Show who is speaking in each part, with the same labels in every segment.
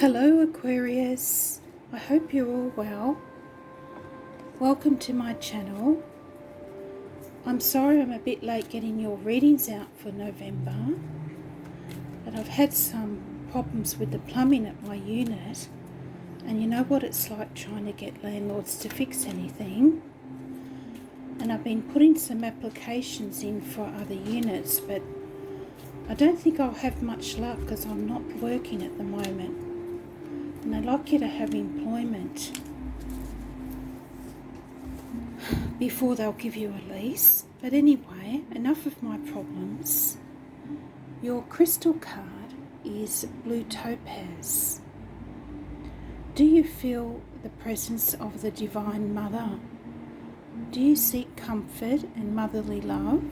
Speaker 1: Hello Aquarius, I hope you're all well. Welcome to my channel. I'm sorry I'm a bit late getting your readings out for November, but I've had some problems with the plumbing at my unit, and you know what it's like trying to get landlords to fix anything. And I've been putting some applications in for other units, but I don't think I'll have much luck because I'm not working at the moment. And I'd like you to have employment before they'll give you a lease. But anyway, enough of my problems. Your crystal card is blue topaz. Do you feel the presence of the Divine Mother? Do you seek comfort and motherly love?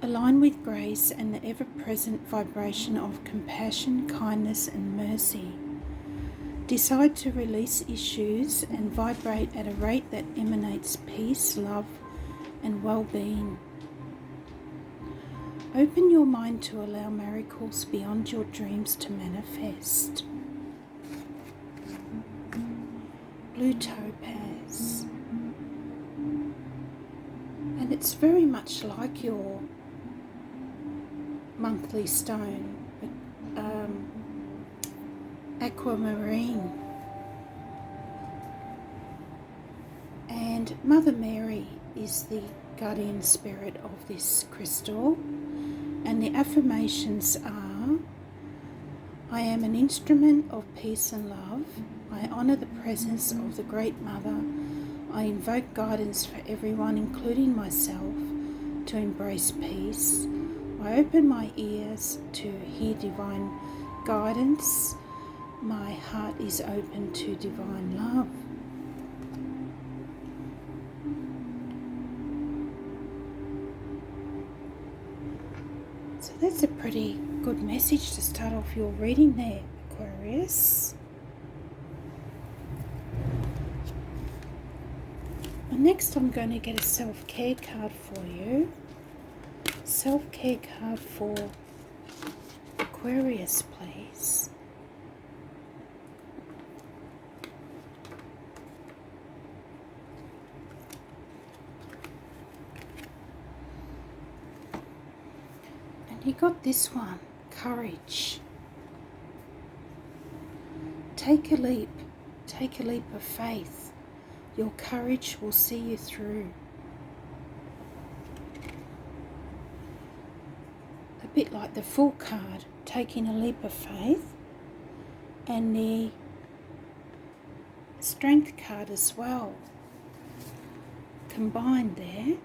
Speaker 1: Align with grace and the ever-present vibration of compassion, kindness and mercy. Decide to release issues and vibrate at a rate that emanates peace, love and well-being. Open your mind to allow miracles beyond your dreams to manifest. Blue topaz. And it's very much like your monthly stone, aquamarine. And Mother Mary is the guardian spirit of this crystal, and the affirmations are: I am an instrument of peace and love. I honour the presence of the Great Mother. I invoke guidance for everyone, including myself, to embrace peace. I open my ears to hear divine guidance. My heart is open to divine love. So that's a pretty good message to start off your reading there, Aquarius. And next I'm going to get a self-care card for you. Self-care card for Aquarius, please. And you got this one, courage. Take a leap of faith. Your courage will see you through. A bit like the Fool card, taking a leap of faith, and the Strength card as well, combined there.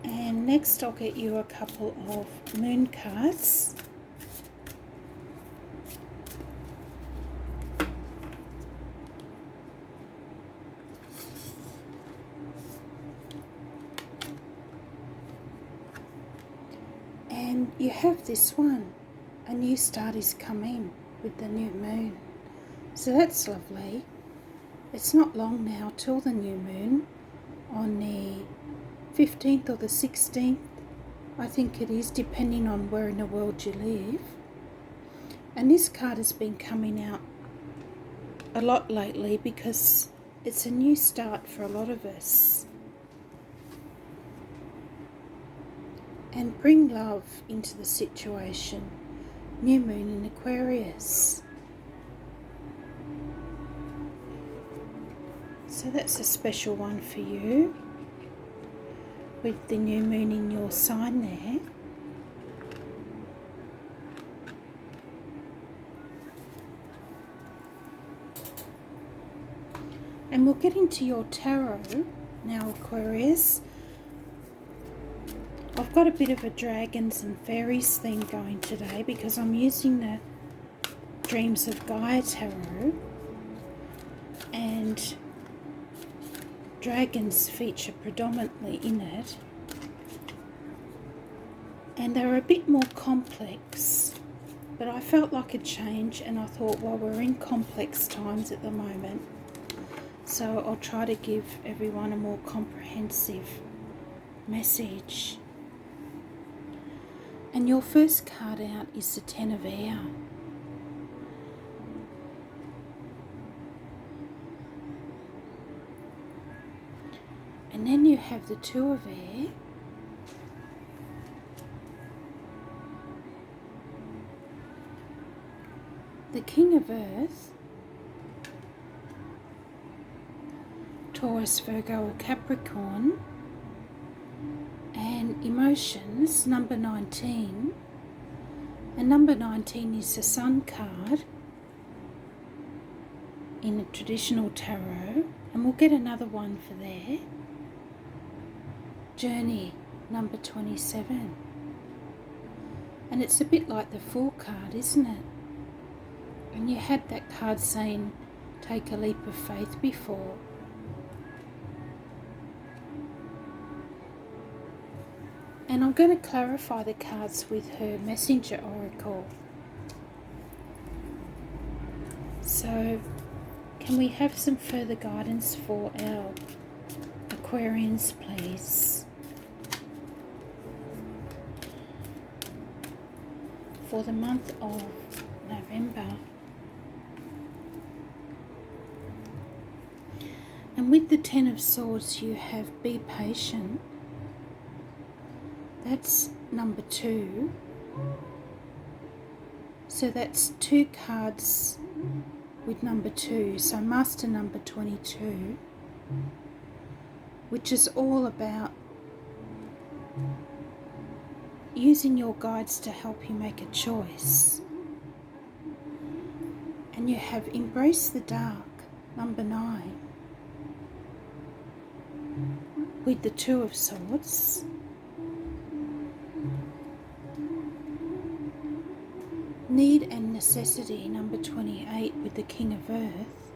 Speaker 1: And next I'll get you a couple of Moon cards. And you have this one, a new start is coming with the new moon. So that's lovely. It's not long now till the new moon on the 15th or the 16th, I think it is, depending on where in the world you live. And this card has been coming out a lot lately because it's a new start for a lot of us. And bring love into the situation. New moon in Aquarius. So that's a special one for you, with the new moon in your sign there. And we'll get into your tarot now, Aquarius. I've got a bit of a dragons and fairies theme going today because I'm using the Dreams of Gaia tarot, and dragons feature predominantly in it, and they're a bit more complex, but I felt like a change, and I thought, well, we're in complex times at the moment, so I'll try to give everyone a more comprehensive message. And your first card out is the Ten of Air. And then you have the Two of Air, the King of Earth, Taurus, Virgo or Capricorn, and emotions, number 19. And number 19 is the Sun card in a traditional tarot, and we'll get another one for there. Journey, number 27. And it's a bit like the Fool card, isn't it? And you had that card saying, take a leap of faith before. And I'm going to clarify the cards with her messenger oracle. So, can we have some further guidance for our Aquarians, please? For the month of November. And with the Ten of Swords, you have be patient. That's number 2. So that's 2 cards with number 2. So Master number 22, which is all about using your guides to help you make a choice. And you have embrace the dark, number 9, with the Two of Swords. Need and necessity, number 28, with the King of Earth.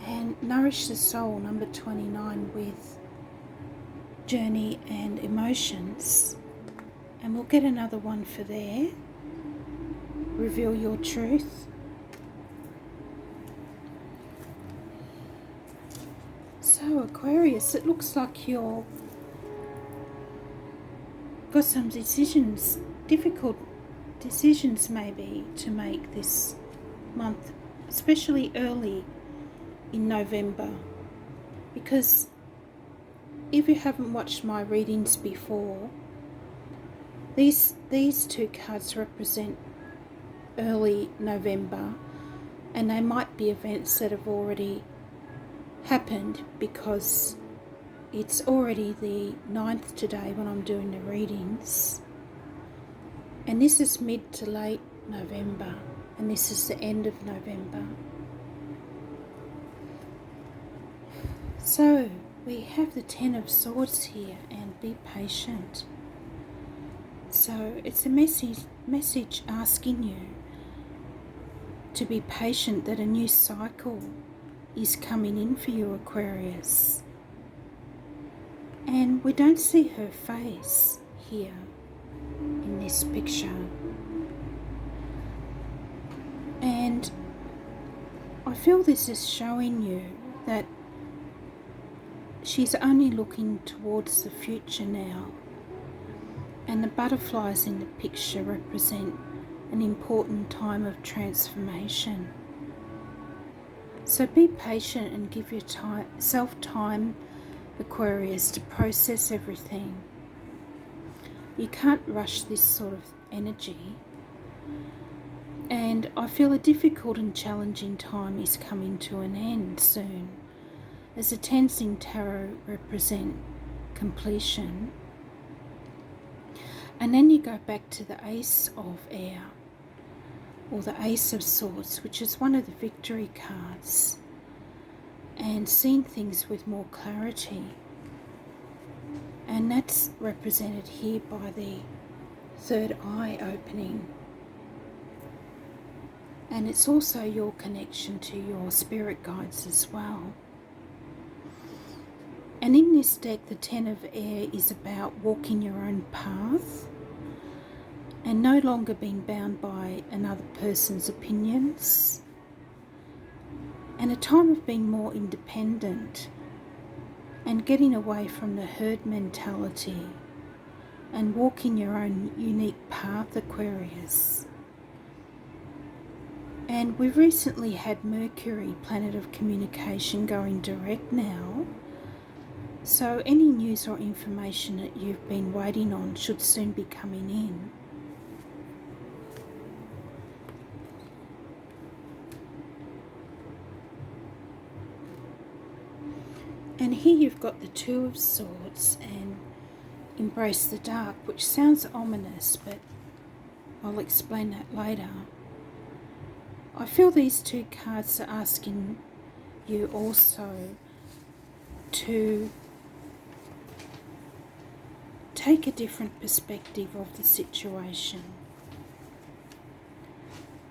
Speaker 1: And nourish the soul, number 29, with journey and emotions. And we'll get another one for there. Reveal your truth. So Aquarius, it looks like you're got some decisions, difficult decisions maybe to make this month, especially early in November, because if you haven't watched my readings before, these 2 cards represent early November, and they might be events that have already happened, because it's already the 9th today when I'm doing the readings, and this is mid to late November, and this is the end of November. So we have the Ten of Swords here, and be patient. So it's a message asking you to be patient, that a new cycle is coming in for you, Aquarius. And we don't see her face here in this picture. And I feel this is showing you that she's only looking towards the future now. And the butterflies in the picture represent an important time of transformation. So be patient and give yourself time, Aquarius, to process everything. You can't rush this sort of energy. And I feel a difficult and challenging time is coming to an end soon, as the Tens in Tarot represent completion. And then you go back to the Ace of Air, or the Ace of Swords, which is one of the victory cards, and seeing things with more clarity. And that's represented here by the third eye opening. And it's also your connection to your spirit guides as well. And in this deck, the Ten of Air is about walking your own path and no longer being bound by another person's opinions, and a time of being more independent and getting away from the herd mentality and walking your own unique path, Aquarius. And we've recently had Mercury, planet of communication, going direct now. So any news or information that you've been waiting on should soon be coming in. And here you've got the Two of Swords and Embrace the Dark, which sounds ominous, but I'll explain that later. I feel these two cards are asking you also to take a different perspective of the situation.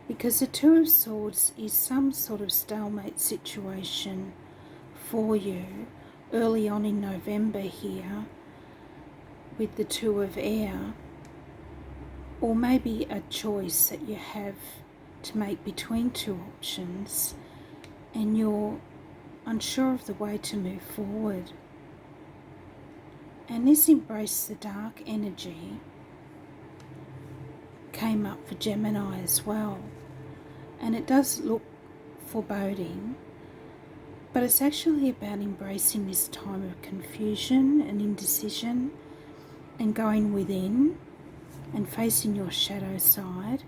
Speaker 1: Because the Two of Swords is some sort of stalemate situation for you early on in November here with the Two of Air, or maybe a choice that you have to make between two options and you're unsure of the way to move forward. And this Embrace the Dark energy came up for Gemini as well. And it does look foreboding, but it's actually about embracing this time of confusion and indecision and going within and facing your shadow side.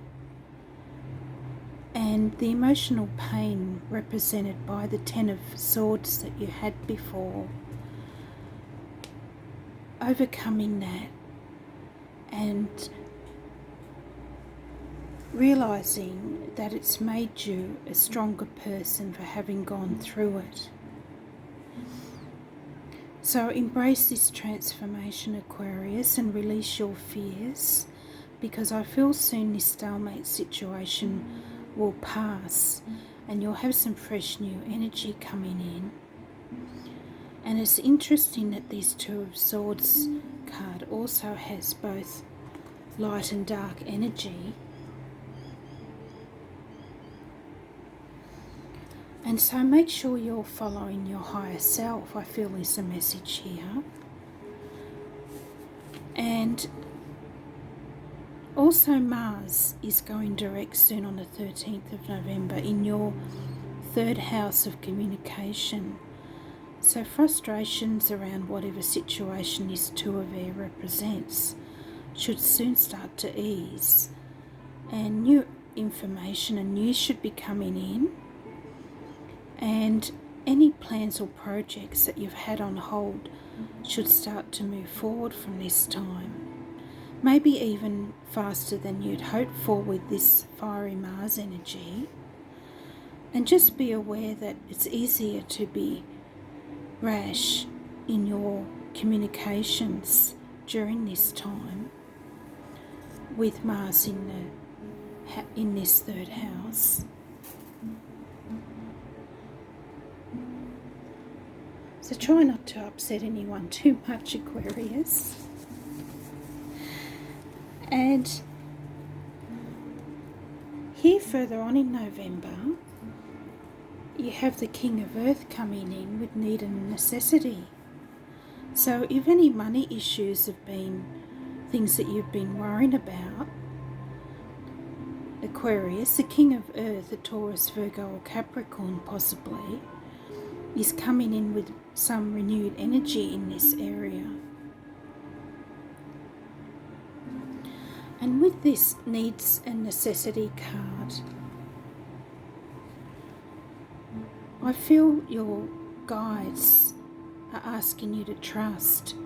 Speaker 1: And the emotional pain represented by the Ten of Swords that you had before, overcoming that and realizing that it's made you a stronger person for having gone through it. So embrace this transformation, Aquarius, and release your fears, because I feel soon this stalemate situation will pass and you'll have some fresh new energy coming in. And it's interesting that this Two of Swords card also has both light and dark energy. And so make sure you're following your higher self, I feel is a message here. And also Mars is going direct soon on the 13th of November in your third house of communication. So frustrations around whatever situation this Two of Air represents should soon start to ease. And new information and news should be coming in. And any plans or projects that you've had on hold should start to move forward from this time. Maybe even faster than you'd hoped for with this fiery Mars energy. And just be aware that it's easier to be rash in your communications during this time with Mars in this third house. So try not to upset anyone too much, Aquarius. And here further on in November, you have the King of Earth coming in with need and necessity. So if any money issues have been things that you've been worrying about, Aquarius, the King of Earth, a Taurus, Virgo or Capricorn possibly, is coming in with some renewed energy in this area. And with this needs and necessity card, I feel your guides are asking you to trust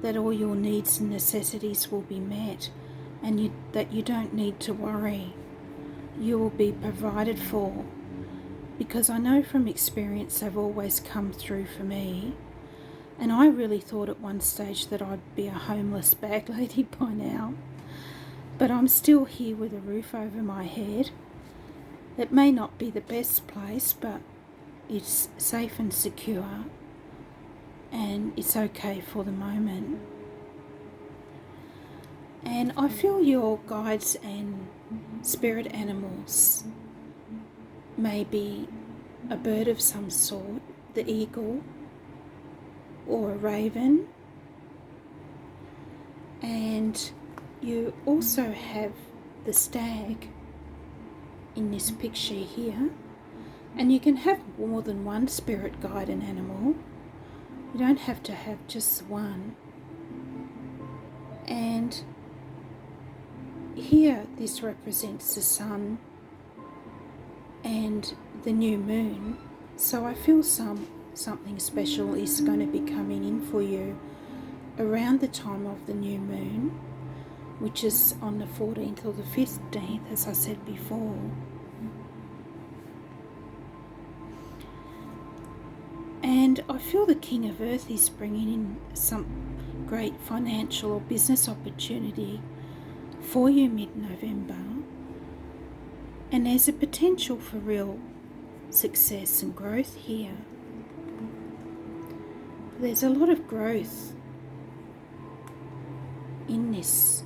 Speaker 1: that all your needs and necessities will be met, and that you don't need to worry. You will be provided for, because I know from experience they've always come through for me. And I really thought at one stage that I'd be a homeless bag lady by now. But I'm still here with a roof over my head. It may not be the best place, but it's safe and secure. And it's okay for the moment. And I feel your guides and spirit animals, maybe a bird of some sort, the eagle or a raven. And you also have the stag in this picture here. And you can have more than one spirit guide and animal. You don't have to have just one. And here this represents the sun and the new moon. So I feel something special is going to be coming in for you around the time of the new moon, which is on the 14th or the 15th, as I said before. And I feel the King of Earth is bringing in some great financial or business opportunity for you mid-November. And there's a potential for real success and growth here. There's a lot of growth in this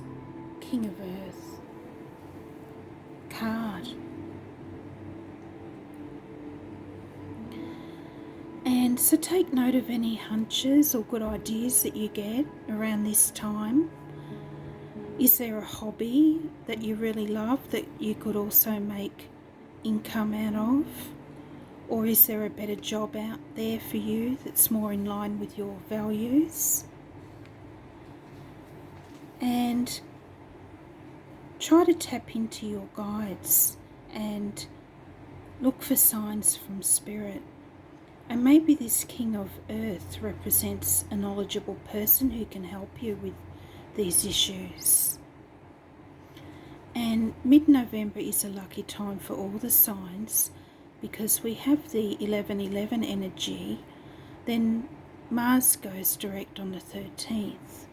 Speaker 1: King of Earth card. And so take note of any hunches or good ideas that you get around this time. Is there a hobby that you really love that you could also make income out of? Or is there a better job out there for you that's more in line with your values? And try to tap into your guides and look for signs from Spirit. And maybe this King of Earth represents a knowledgeable person who can help you with these issues. And mid-November is a lucky time for all the signs because we have the 11/11 energy. Then Mars goes direct on the 13th.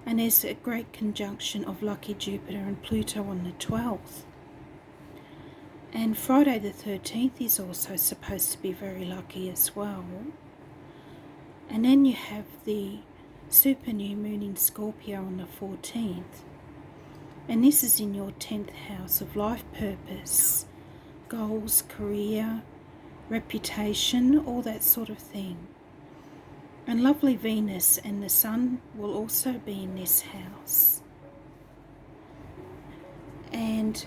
Speaker 1: And there's a great conjunction of lucky Jupiter and Pluto on the 12th. And Friday the 13th is also supposed to be very lucky as well. And then you have the super new moon in Scorpio on the 14th. And this is in your 10th house of life purpose, goals, career, reputation, all that sort of thing. And lovely Venus and the Sun will also be in this house. And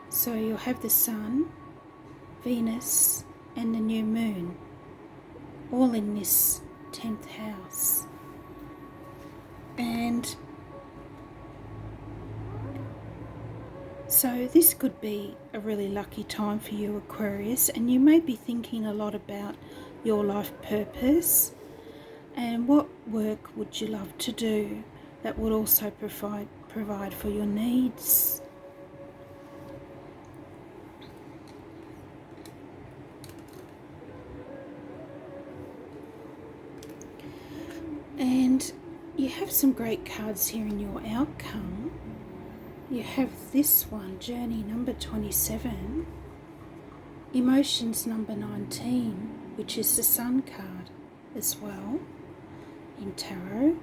Speaker 1: so you'll have the Sun, Venus and the new moon all in this 10th house. And so this could be a really lucky time for you, Aquarius, and you may be thinking a lot about your life purpose and what work would you love to do that would also provide for your needs. And you have some great cards here in your outcome. You have this one, Journey number 27, Emotions number 19, which is the Sun card as well in Tarot.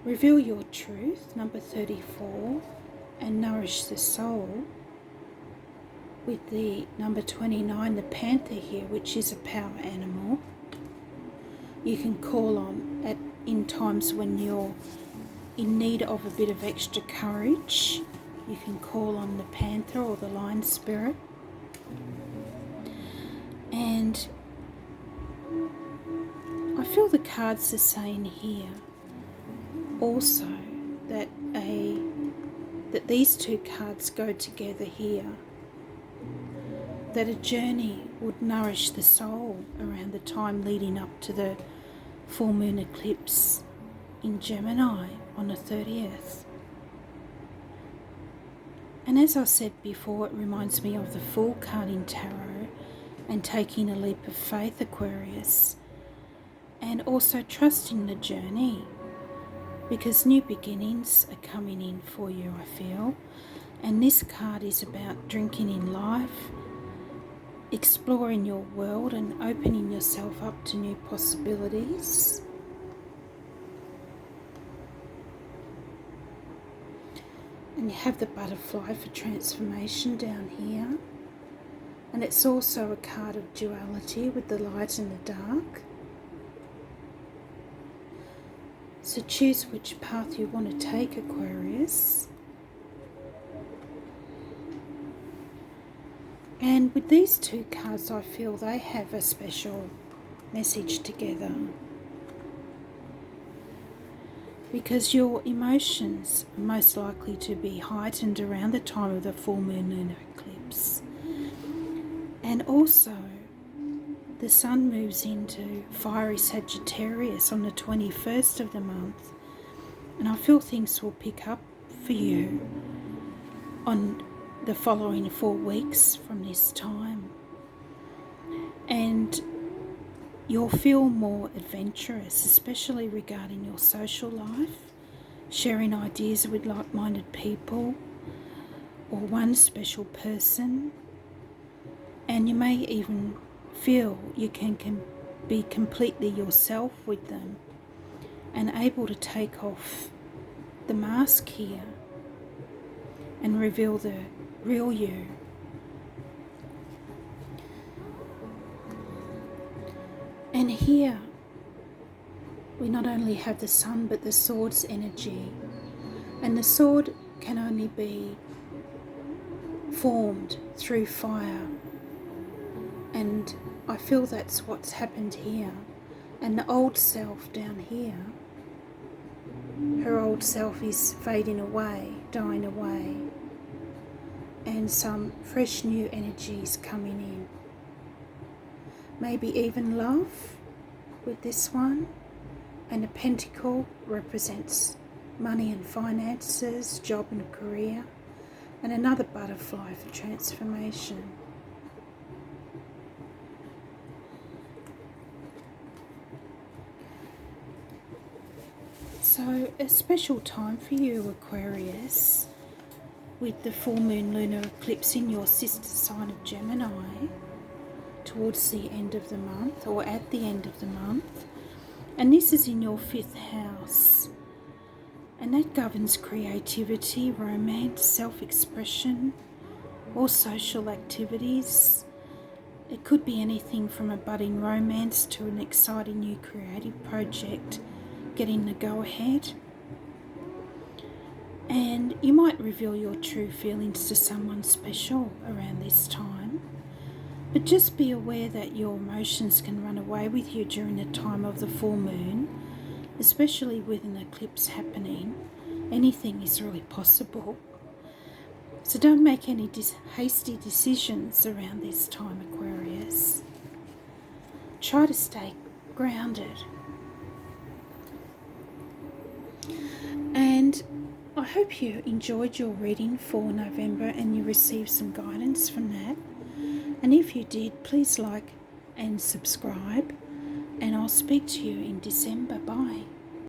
Speaker 1: Reveal Your Truth, number 34, and Nourish the Soul with the number 29, the Panther here, which is a power animal. You can call on in times when you're in need of a bit of extra courage. You can call on the Panther or the Lion Spirit. And I feel the cards are saying here also that these two cards go together here. That a journey would nourish the soul around the time leading up to the full moon eclipse in Gemini on the 30th. And as I said before, it reminds me of the Fool card in Tarot and taking a leap of faith, Aquarius, and also trusting the journey because new beginnings are coming in for you, I feel. And this card is about drinking in life, exploring your world and opening yourself up to new possibilities. And you have the butterfly for transformation down here. And it's also a card of duality with the light and the dark. So choose which path you want to take, Aquarius. And with these two cards, I feel they have a special message together, because your emotions are most likely to be heightened around the time of the full moon lunar eclipse. And also, the sun moves into fiery Sagittarius on the 21st of the month, and I feel things will pick up for you on the following 4 weeks from this time. And you'll feel more adventurous, especially regarding your social life, sharing ideas with like-minded people or one special person. And you may even feel you can be completely yourself with them and able to take off the mask here and reveal the real you. And here we not only have the sun but the sword's energy, and the sword can only be formed through fire, and I feel that's what's happened here. And the old self down here, her old self is fading away, dying away, and some fresh new energies coming in. Maybe even love with this one. And a pentacle represents money and finances, job and career, and another butterfly for transformation. So a special time for you, Aquarius, with the full moon lunar eclipse in your sister sign of Gemini towards the end of the month, or at the end of the month. And this is in your 5th house, and that governs creativity, romance, self-expression, or social activities. It could be anything from a budding romance to an exciting new creative project getting the go-ahead. And you might reveal your true feelings to someone special around this time. But just be aware that your emotions can run away with you during the time of the full moon, especially with an eclipse happening. Anything is really possible. So don't make any hasty decisions around this time, Aquarius. Try to stay grounded. And I hope you enjoyed your reading for November and you received some guidance from that. And if you did, please like and subscribe, and I'll speak to you in December. Bye.